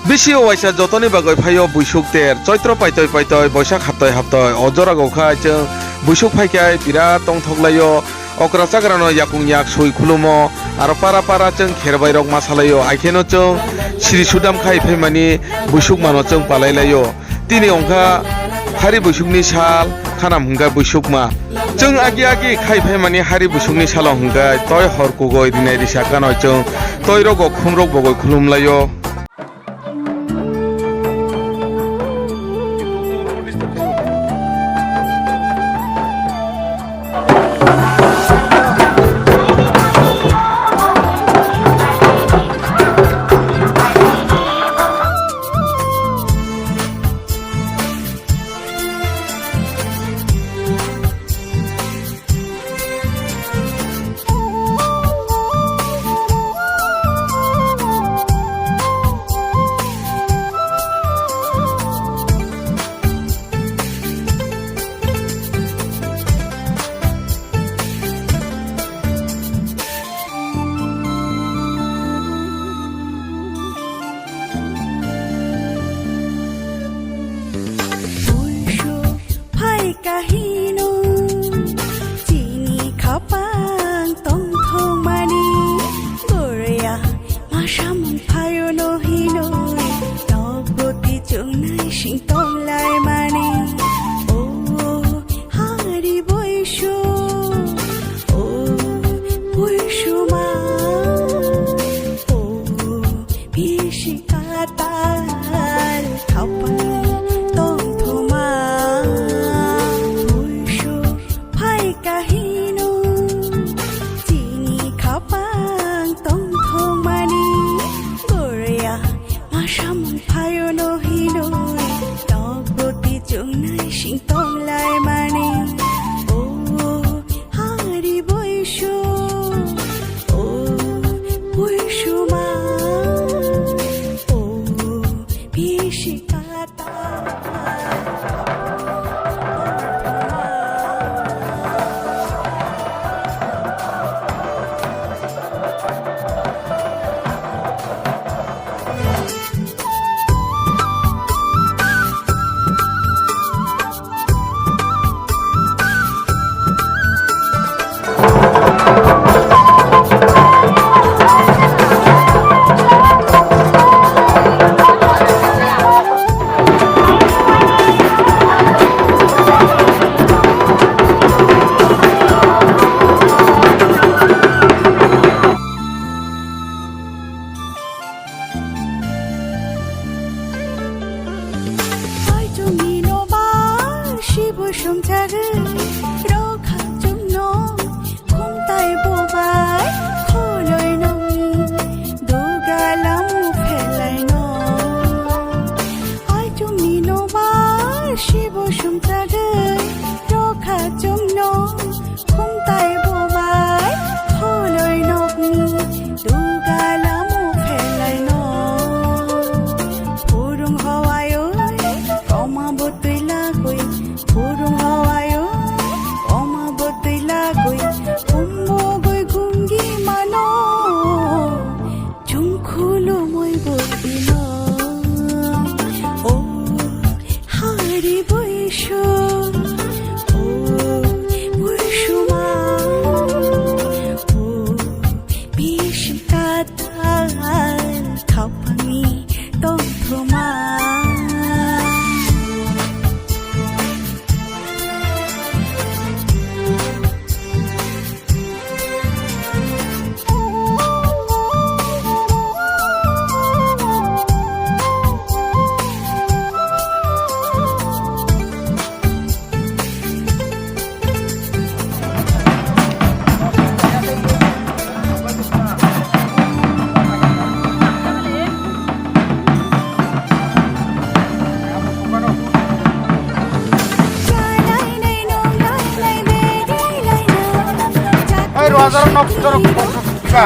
বেশি ওয়াইসা যতনি বাগৈ ফাইও বৈশুক তের চৈত্র পাইতই পাইতই বৈশাখ হাপ্তয় হাপ্তয় অজরা গৌখাই जों বৈশুক ফাইকাই বিরাট টংথকলাयो অকরা চাগ্রানো ইয়াকুং ইয়াক সই খুলুমো আর পারা পারা जों খেরবাই রক মাসালাयो আইखेनो जों শ্রী সুদাম খাই ফেমানি বৈশুক মানো जों পালাইলাयो तिनी अंखा हारि बৈশুকनि साल खानाम हंगा बৈশুক मा जों आगि आगि खाइ फैमानि हारि बৈশুकनि सालाव हंगा तय हरकुगय दिनाय रिसा गानय जों तय रग खुमरग बगय खुलुमलायो kahino chini khapang tong thong mani goria masamung phayo no hino togoti chungnai sing tong lai mani o hari boisho o boisho ma o bishikatal khapang kahino chini khapang tong thong mani goria masamung phayo no hino togoti chungnai sing tong lai mani o hari boisho o boisho ma o bishikata somtaru rokha jumno khumtai bobai kholoi nongi dogalamu phelai no ai jumni no ba shibo somtaru rokha jumno khumtai bobai kholoi nongi dogalamu phelai no purung hawayo koma botila koi purung hawayo oma botila koi ummo goi gungi mano chungkhulu moi botila o hari boisho o boisho ma o bishikatal khapani tong thoma Hazar no putero ka.